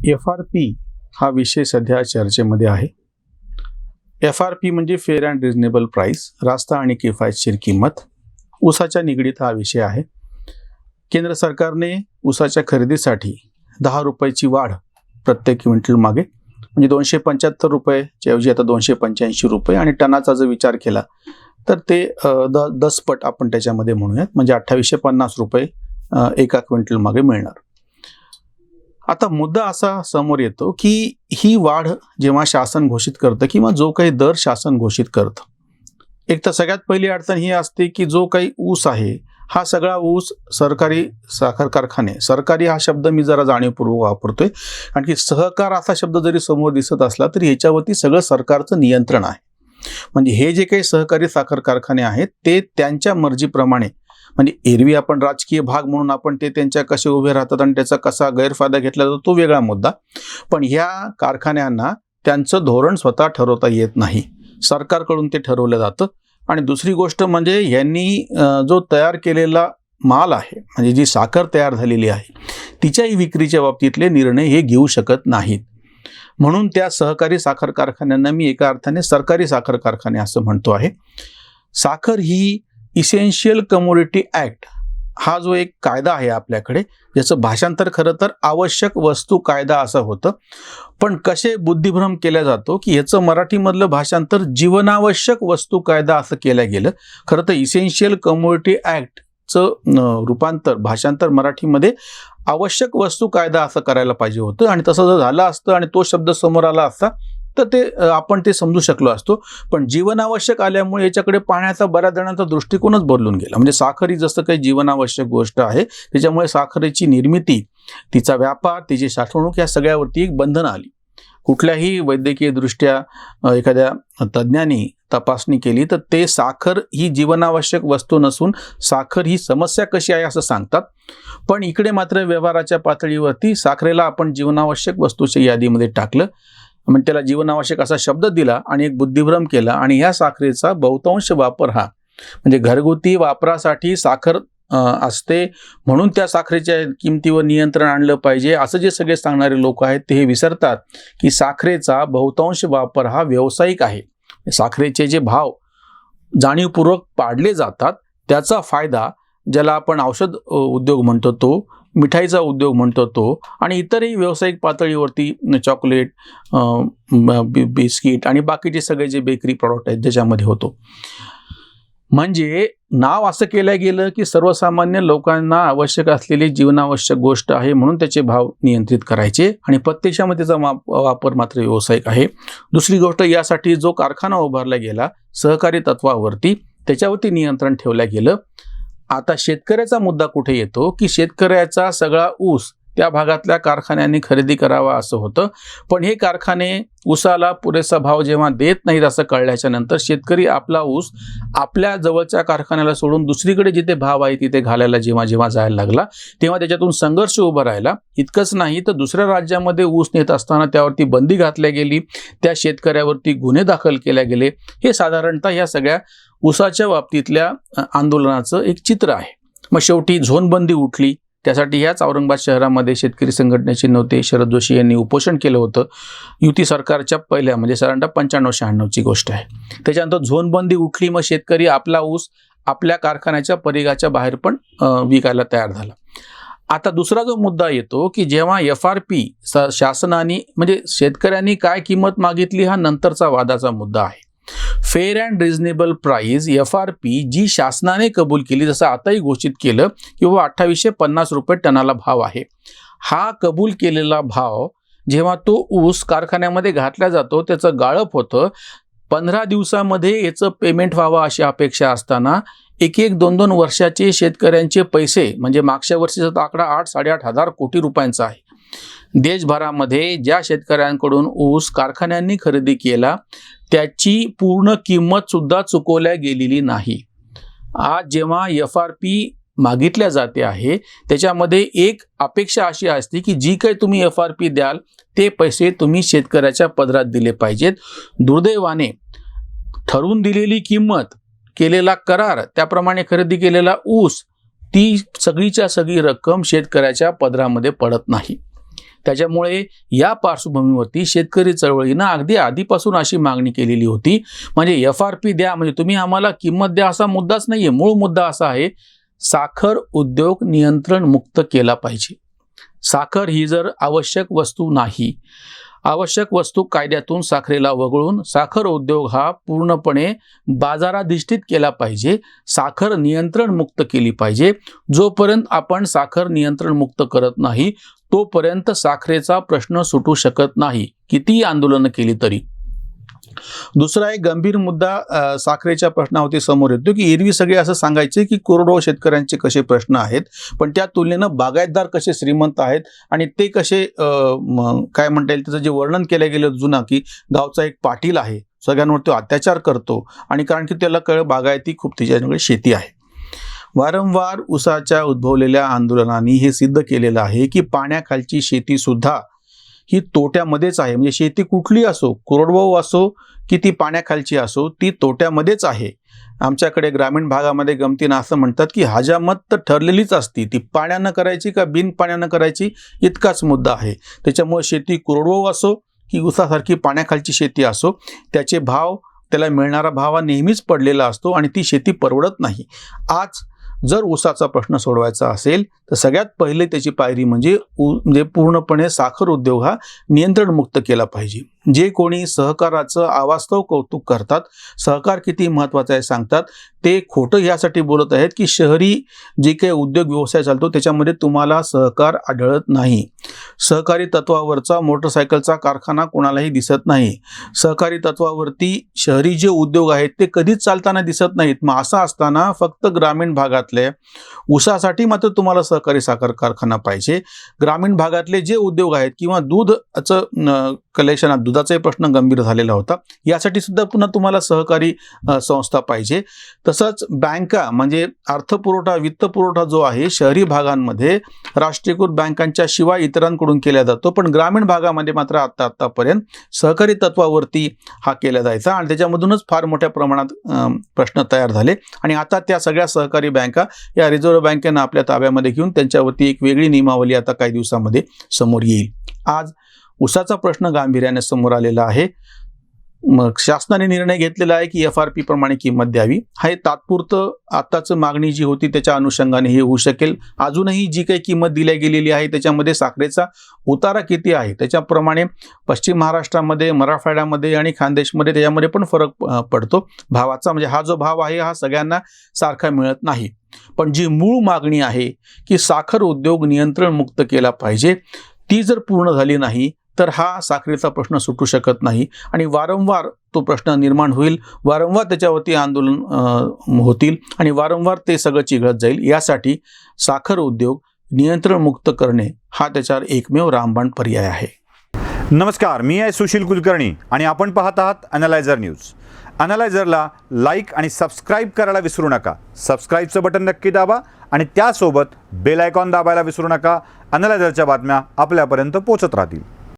FRP हा विषय सध्या चर्चेमध्ये आहे. FRP म्हणजे फेअर अँड रिझनेबल प्राइस, रास्त आणि किफायतशीर किंमत. ऊसाच्या निगडीत हा विषय आहे. केंद्र सरकारने ऊसाच्या खरेदीसाठी 10 रुपयाची वाढ प्रत्येक क्विंटल मागे, म्हणजे 275 रुपयाच्या ऐवजी आता 285 रुपये, आणि टनाचा जर विचार केला तर ते 10 पट आपण त्याच्यामध्ये म्हणूयात, म्हणजे 2850 रुपये एका क्विंटल मागे मिळणार. आता मुद्दा असा समोर येतो की ही वाढ जेव्हा शासन घोषित करतं किंवा जो काही दर शासन घोषित करतं, एक तर सगळ्यात पहिली अडचण ही असते की जो काही ऊस आहे हा सगळा ऊस सरकारी साखर कारखाने, सरकारी हा शब्द मी जरा जाणीवपूर्वक वापरतोय कारण की सहकार असा शब्द जरी समोर दिसत असला तरी ह्याच्यावरती सगळं सरकारचं नियंत्रण आहे. म्हणजे हे जे काही सहकारी साखर कारखाने आहेत ते त्यांच्या मर्जीप्रमाणे, म्हणजे एरवी आपण राजकीय भाग म्हणून आपण ते त्यांच्या कसे उभे राहतात आणि त्याचा कसा गैरफायदा घेतला जातो तो वेगळा मुद्दा, पण ह्या कारखान्यांना त्यांचं धोरण स्वतः ठरवता येत नाही, सरकारकडून ते ठरवलं जातं. आणि दुसरी गोष्ट म्हणजे यांनी जो तयार केलेला माल आहे, म्हणजे जी साखर तयार झालेली आहे तिच्याही विक्रीच्या बाबतीतले निर्णय हे घेऊ शकत नाहीत. म्हणून त्या सहकारी साखर कारखान्यांना मी एका अर्थाने सरकारी साखर कारखाने असं म्हणतो आहे. साखर ही इसेन्शियल कमोडिटी ॲक्ट हा जो एक कायदा आहे आपल्याकडे, ज्याचं भाषांतर खरं तर आवश्यक वस्तू कायदा असं होतं, पण कसे बुद्धिभ्रम केला जातो की ह्याचं मराठीमधलं भाषांतर जीवनावश्यक वस्तू कायदा असं केलं गेलं. खरं तर इसेन्शियल कमोडिटी ॲक्टचं रूपांतर, भाषांतर मराठीमध्ये आवश्यक वस्तू कायदा असं करायला पाहिजे होतं, आणि तसं जर झालं असतं आणि तो शब्द समोर आला असता तर ते आपण ते समजू शकलो असतो. पण जीवनावश्यक आल्यामुळे याच्याकडे पाहण्याचा बऱ्याच जणांचा दृष्टिकोनच बदलून गेला. म्हणजे साखर ही जसं काही जीवनावश्यक गोष्ट आहे, त्याच्यामुळे साखरेची निर्मिती, तिचा व्यापार, तिची साठवणूक या सगळ्यावरती एक बंधनं आली. कुठल्याही वैद्यकीय दृष्ट्या एखाद्या तज्ज्ञांनी तपासणी केली तर ते साखर ही जीवनावश्यक वस्तू नसून साखर ही समस्या कशी आहे असं सांगतात. पण इकडे मात्र व्यवहाराच्या पातळीवरती साखरेला आपण जीवनावश्यक वस्तूच्या यादीमध्ये टाकलं, म्हणजे त्याला जीवनावश्यक असा शब्द दिला आणि एक बुद्धिभ्रम केला, आणि ह्या साखरेचा बहुतांश वापर हा म्हणजे घरगुती वापरासाठी साखर असते, म्हणून त्या साखरेच्या किमतीवर नियंत्रण आणलं पाहिजे असं जे सगळे सांगणारे लोक आहेत ते हे विसरतात की साखरेचा बहुतांश वापर हा व्यावसायिक आहे. साखरेचे जे भाव जाणीवपूर्वक पाडले जातात त्याचा फायदा, ज्याला आपण औषध उद्योग म्हणतो तो, मिठाईचा उद्योग म्हणतो तो, आणि इतरही व्यावसायिक पातळीवरती चॉकलेट, बिस्किट आणि बाकीचे सगळे जे बेकरी प्रॉडक्ट आहेत त्याच्यामध्ये होतो. म्हणजे नाव असं केलं गेलं की सर्वसामान्य लोकांना आवश्यक असलेली जीवनावश्यक गोष्ट आहे म्हणून त्याचे भाव नियंत्रित करायचे, आणि प्रत्यक्षामध्ये त्याचा वापर मात्र व्यावसायिक आहे. दुसरी गोष्ट, यासाठी जो कारखाना उभारला गेला सहकारी तत्वावरती, त्याच्यावरती नियंत्रण ठेवलं गेलं. आता शेतकऱ्याचा मुद्दा कुठे येतो की शेतकऱ्याचा सगळा ऊस त्या भागातल्या कारखान्यांनी खरेदी करावा असं होतं, पण हे कारखाने ऊसाला पुरेसा भाव जेव्हा देत नाहीत असं कळल्याच्या नंतर शेतकरी आपला ऊस आपल्या जवळच्या कारखान्याला सोडून दुसरीकडे जिथे भाव आहे तिथे घालायला जेव्हा जायला लागला तेव्हा त्याच्यातून संघर्ष उभा राहिला. इतकंच नाही तर दुसऱ्या राज्यामध्ये ऊस नेत असताना त्यावरती बंदी घातल्या गेली, त्या शेतकऱ्यावरती गुन्हे दाखल केले गेले. हे साधारणतः या सगळ्या ऊसाच्या बाबतीतल्या आंदोलनाचं एक चित्र आहे. मग शेवटी झोनबंदी उठली. त्यासाठी ह्याच औरंगाबाद शहरामध्ये शेतकरी संघटनेचे नेते शरद जोशी यांनी उपोषण केलं होतं. युती सरकारच्या पहिल्या म्हणजे साधारणतः 95-96ची गोष्ट आहे. त्याच्यानंतर झोनबंदी उठली, मग शेतकरी आपला ऊस आपल्या कारखान्याच्या परिघाच्या बाहेर पण विकायला तयार झाला. आता दुसरा जो मुद्दा येतो की जेव्हा FRP शासनाने म्हणजे शेतकऱ्यांनी काय किंमत मागितली हा नंतरचा वादाचा मुद्दा आहे. Fair and reasonable price FRP जी शासनाने कबूल केली, जसं आताही घोषित केलं की 2850 रुपये टनाला भाव आहे, हा कबूल केलेला भाव जेव्हा तो ऊस कारखान्यामध्ये घातला जातो त्याचं गाळप होतं. 15 दिवसामध्ये याचं पेमेंट व्हावं अशी अपेक्षा असताना 1-2 वर्षाचे शेतकऱ्यांचे पैसे, म्हणजे मागच्या वर्षीचा आकडा 8-8.5 हजार कोटी रुपयांचा आहे. देशभरामध्ये ज्या शेतकऱ्यांकडून ऊस कारखान्यांनी खरेदी केला त्याची पूर्ण किंमत सुद्धा चुकवल्या गेलेली नाही. आज जेव्हा FRP मागितल्या जाते आहे त्याच्यामध्ये एक अपेक्षा अशी असते की जी काही तुम्ही FRP द्याल ते पैसे तुम्ही शेतकऱ्याच्या पदरात दिले पाहिजेत. दुर्दैवाने ठरवून दिलेली किंमत, केलेला करार, त्याप्रमाणे खरेदी केलेला ऊस, ती सगळीच्या सगळी रक्कम शेतकऱ्याच्या पदरामध्ये पडत नाही. त्याच्यामुळे या पार्श्वभूमीवरती शेतकरी चळवळीनं अगदी आधीपासून अशी मागणी केलेली होती, म्हणजे FRP द्या, म्हणजे तुम्ही आम्हाला किंमत द्या असा मुद्दाच नाहीये. मूळ मुद्दा असा आहे, साखर उद्योग नियंत्रण मुक्त केला पाहिजे. साखर ही जर आवश्यक वस्तू नाही, आवश्यक वस्तू कायद्यातून साखरेला वगळून साखर उद्योग हा पूर्णपणे बाजाराधिष्ठित केला पाहिजे. साखर नियंत्रण मुक्त केली पाहिजे. जोपर्यंत आपण साखर नियंत्रण मुक्त करत नाही तोपर्यंत साखरेचा प्रश्न सुटू शकत नाही, कितीही आंदोलनं केली तरी. दुसरा एक गंभीर मुद्दा साखरेच्या प्रश्नावरती समोर येतो की एरवी सगळे असं सांगायचे की कोरडवाहू शेतकऱ्यांचे कसे प्रश्न आहेत, पण त्या तुलनेनं बागायतदार कसे श्रीमंत आहेत आणि ते कसे काय म्हणता येईल, त्याचं जे वर्णन केलं गेलं जुना की गावचा एक पाटील आहे, सगळ्यांवर तो अत्याचार करतो आणि कारण की त्याला कळ बागायती खूप त्याच्याकडे शेती आहे. वारंवार ऊसाच्या उद्भवलेल्या आंदोलनांनी हे सिद्ध केलेलं आहे की पाण्याखालची शेती सुद्धा ही तोट्यामध्येच आहे. म्हणजे शेती कुठली असो, कोरडवाहू असो की ती पाण्याखालची असो, ती तोट्यामध्येच आहे. आमच्याकडे ग्रामीण भागामध्ये गमतीनं असं म्हणतात की हजामत तर ठरलेलीच असती, ती पाण्यानं करायची का बिन पाण्यानं करायची इतकाच मुद्दा आहे. त्याच्यामुळे शेती कोरडवाहू असो की ऊसासारखी पाण्याखालची शेती असो, त्याचे भाव, त्याला मिळणारा भाव हा नेहमीच पडलेला असतो आणि ती शेती परवडत नाही. आज जर ऊसाचा प्रश्न सोडवायचा असेल तर सगळ्यात पहिले त्याची पायरी म्हणजे पूर्णपणे साखर उद्योग हा नियंत्रण मुक्त केला पाहिजे. जे कोणी सहकाराचं अवास्तव कौतुक करतात, सहकार किती महत्त्वाचं आहे सांगतात, ते खोटं यासाठी बोलत आहेत की शहरी जे काही उद्योग व्यवसाय चालतो त्याच्यामध्ये तुम्हाला सहकार आढळत नाही. सहकारी तत्वावरचा मोटरसायकलचा कारखाना कोणालाही दिसत नाही. सहकारी तत्वावरती शहरी जे उद्योग आहेत ते कधीच चालताना दिसत नाहीत. मग असं असताना फक्त ग्रामीण भागातले ऊसासाठी मात्र तुम्हाला सहकारी साखर कारखाना पाहिजे. ग्रामीण भागातले जे उद्योग आहेत किंवा दूधचं कलेक्शन, दुधाचाही प्रश्न गंभीर झालेला होता, यासाठी सुद्धा पुन्हा तुम्हाला सहकारी संस्था पाहिजे. तसंच बँका म्हणजे अर्थपुरवठा, वित्तपुरवठा जो आहे शहरी भागांमध्ये राष्ट्रीयकृत बँकांच्या शिवाय इतरांकडून केला जातो, पण ग्रामीण भागामध्ये मात्र आतापर्यंत सहकारी तत्वावरती हा केला जायचा आणि त्याच्यामधूनच फार मोठ्या प्रमाणात प्रश्न तयार झाले आणि आता त्या सगळ्या सहकारी बँका या रिझर्व्ह बँकेनं आपल्या ताब्यामध्ये घेऊन त्यांच्यावरती एक वेगळी नियमावली आता काही दिवसामध्ये समोर येईल. आज ऊसाचा प्रश्न गांभीर्याने समोर आलेला आहे. मग शासनाने निर्णय घेतलेला आहे की FRP प्रमाणे किंमत द्यावी. हे तात्पुरतं आताच मागणी जी होती त्याच्या अनुषंगाने हे होऊ शकेल. अजूनही जी काही किंमत दिली गेलेली आहे त्याच्यामध्ये साखरेचा उतारा किती आहे त्याच्याप्रमाणे पश्चिम महाराष्ट्रामध्ये, मराठवाड्यामध्ये आणि खानदेशमध्ये त्याच्यामध्ये पण फरक पडतो भावाचा. म्हणजे हा जो भाव आहे हा सगळ्यांना सारखा मिळत नाही. पण जी मूळ मागणी आहे की साखर उद्योग नियंत्रण मुक्त केला पाहिजे, ती जर पूर्ण झाली नाही तर हा साखरेचा प्रश्न सुटू शकत नाही आणि वारंवार तो प्रश्न निर्माण होईल, वारंवार त्याच्यावरती आंदोलन होतील आणि वारंवार ते सगळं चिघळत जाईल. यासाठी साखर उद्योग नियंत्रण मुक्त करणे हा त्याच्यावर एकमेव रामबाण पर्याय आहे. नमस्कार, मी आहे सुशील कुलकर्णी आणि आपण पाहत आहात अॅनालायझर न्यूज. अॅनालायझरला लाईक आणि सबस्क्राईब करायला विसरू नका. सबस्क्राईबचं बटन नक्की दाबा आणि त्यासोबत बेल आयकॉन दाबायला विसरू नका. अॅनालायझरच्या बातम्या आपल्यापर्यंत पोहोचत राहतील.